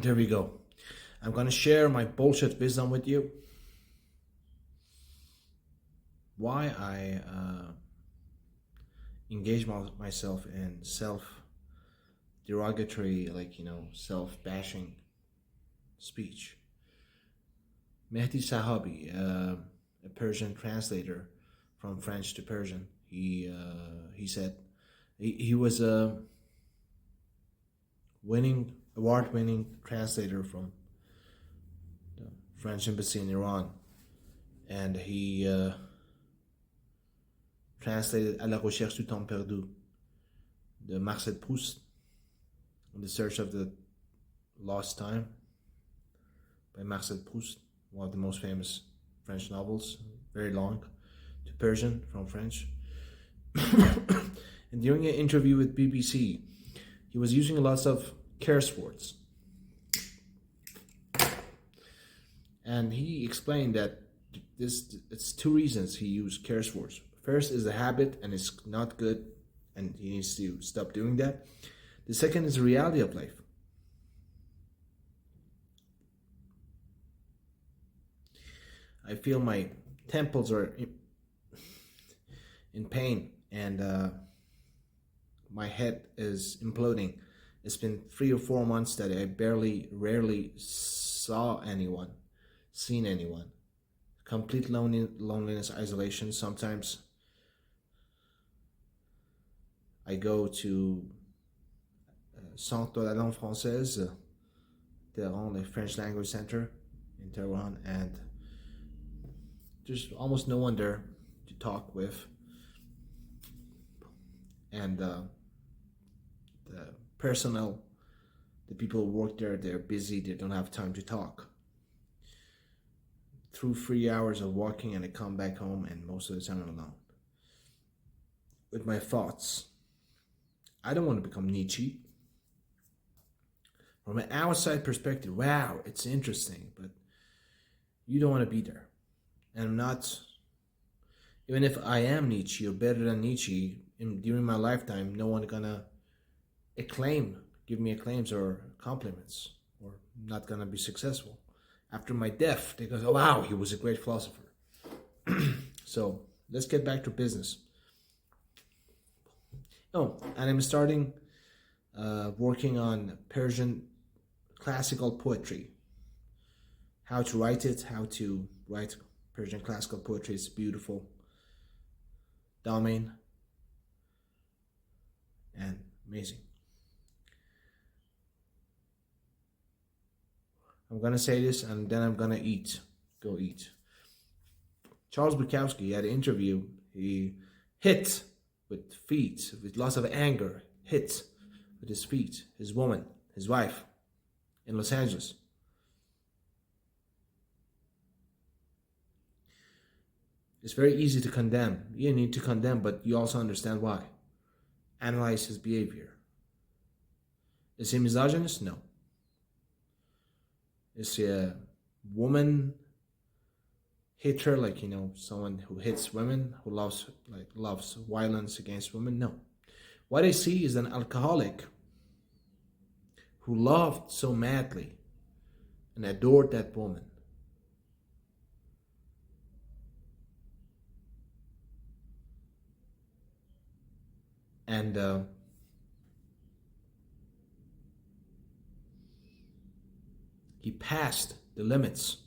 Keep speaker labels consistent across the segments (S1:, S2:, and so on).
S1: there we go. I'm gonna share my bullshit wisdom with you. Why I engage myself in self-derogatory, self-bashing speech. Mehdi Sahabi, a Persian translator from French to Persian, he said he was a award-winning translator from the French embassy in Iran, and he translated À la recherche du temps perdu, de Marcel Proust, In the Search of the Lost Time by Marcel Proust, one of the most famous French novels, very long, to Persian from French. And during an interview with BBC, he was using lots of curse words. And he explained that it's two reasons he used curse words. First is a habit and it's not good and he needs to stop doing that. The second is the reality of life. I feel my temples are in pain and my head is imploding. It's been 3 or 4 months that I rarely seen anyone. Complete loneliness, isolation. Sometimes I go to Centre de la Langue Française, Tehran, the French language center in Tehran, and there's almost no one there to talk with. And the personnel, the people who work there, they're busy, they don't have time to talk. Through 3 hours of walking, and I come back home, and most of the time I'm alone with my thoughts. I don't want to become Nietzsche. From an outside perspective, wow, it's interesting, but you don't want to be there. And I'm not, even if I am Nietzsche or better than Nietzsche, during my lifetime, no one gonna give me acclaims or compliments, or not gonna be successful. After my death, they go, oh wow, he was a great philosopher. So let's get back to business. Oh, and I'm starting working on Persian classical poetry. How to write it, how to write Persian classical poetry is beautiful domain and amazing. I'm gonna say this and then I'm gonna go eat. Charles Bukowski had an interview. He hit with feet, with lots of anger, hit with his feet, his woman, his wife in Los Angeles. It's very easy to condemn. You need to condemn, but you also understand why. Analyze his behavior. Is he misogynist? No. Is he a woman hater, someone who hits women, who loves violence against women? No. What I see is an alcoholic who loved so madly and adored that woman. And he passed the limits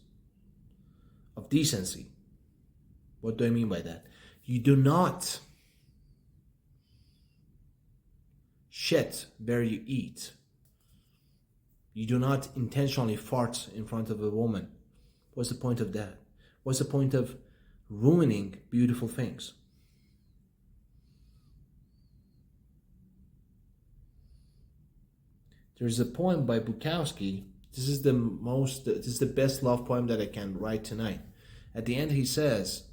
S1: of decency. What do I mean by that? You do not shit where you eat. You do not intentionally fart in front of a woman. What's the point of that? What's the point of ruining beautiful things? There's a poem by Bukowski. This is the best love poem that I can write tonight. At the end he says,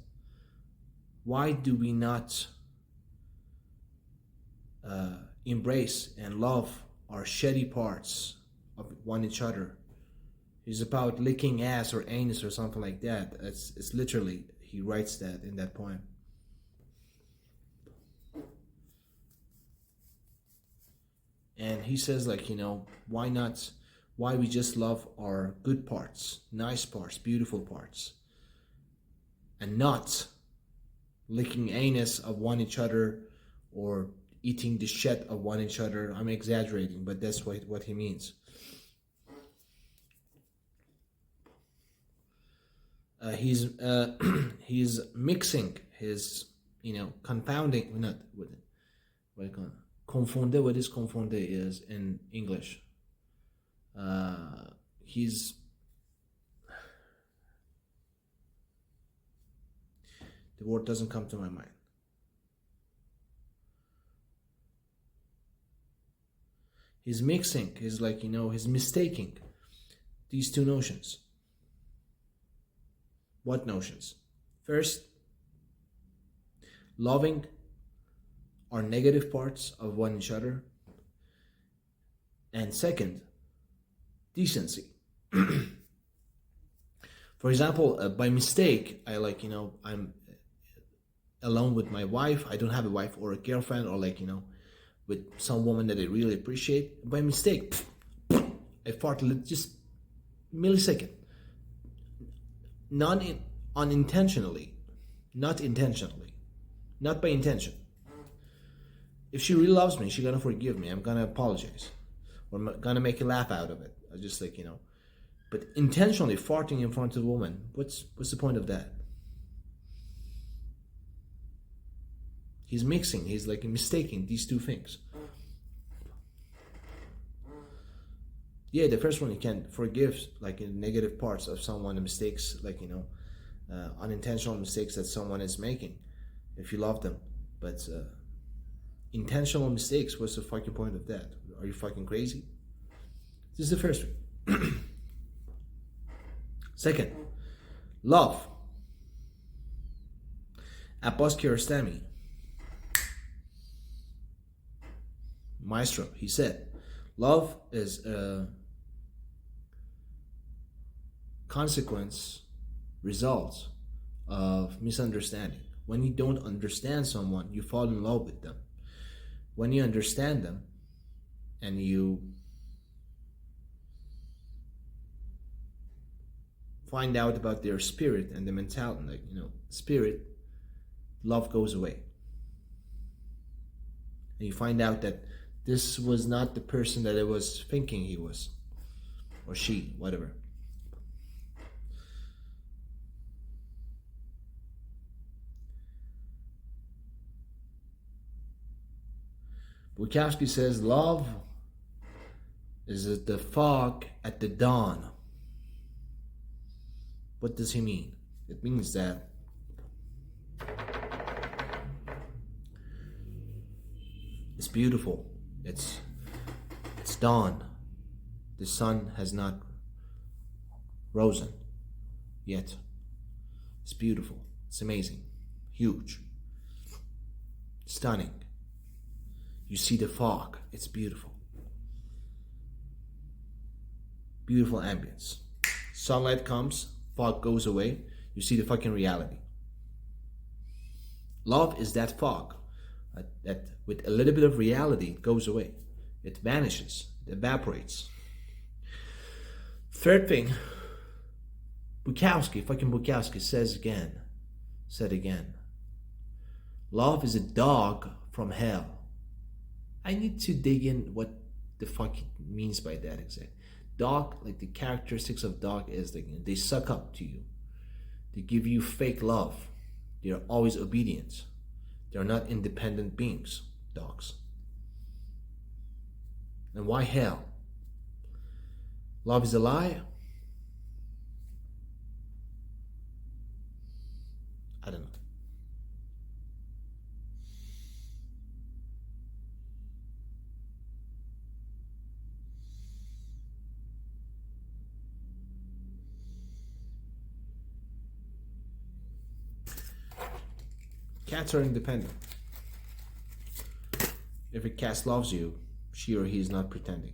S1: why do we not embrace and love our shitty parts of one each other? It's about licking ass or anus or something like that. It's literally, he writes that in that poem. And he says, why not why we just love our good parts, nice parts, beautiful parts, and not licking anus of one each other or eating the shit of one each other. I'm exaggerating, but that's what he means. He's mixing his, confounding, not what do you call it? Confonde. What is confonde is in English? He's the word doesn't come to my mind. He's mixing. He's like, he's mistaking these two notions. What notions? First, loving our negative parts of one each other. And second, decency. For example, by mistake, I'm alone with my wife. I don't have a wife or a girlfriend, or with some woman that I really appreciate. By mistake, I fart just millisecond. Unintentionally, not intentionally, not by intention. If she really loves me, she's gonna forgive me. I'm gonna apologize, or I'm gonna make a laugh out of it. I just but intentionally farting in front of a woman, what's the point of that? He's mixing. He's mistaking these two things. Yeah, the first one, you can forgive negative parts of someone, the mistakes, unintentional mistakes that someone is making, if you love them. But intentional mistakes, what's the fucking point of that? Are you fucking crazy? This is the first one. Second, love. Abbas Kiarostami, maestro, he said, love is a consequence, result of misunderstanding. When you don't understand someone, you fall in love with them. When you understand them and you find out about their spirit and the mentality, spirit, love goes away. And you find out that this was not the person that I was thinking he was, or she, whatever. Bukowski says, love is the fog at the dawn. What does he mean? It means that it's beautiful. It's dawn. The sun has not risen yet. It's beautiful. It's amazing. Huge. Stunning. You see the fog. It's beautiful. Beautiful ambience. Sunlight comes, fog goes away. You see the fucking reality. Love is that fog. That with a little bit of reality, it goes away. It vanishes. It evaporates. Third thing, Bukowski said again, love is a dog from hell. I need to dig in what the fuck it means by that exactly. Dog, the characteristics of dog is they suck up to you. They give you fake love. They're always obedient. They're not independent beings, dogs. And why hell? Love is a lie? I don't know. Cats are independent. If a cat loves you, she or he is not pretending.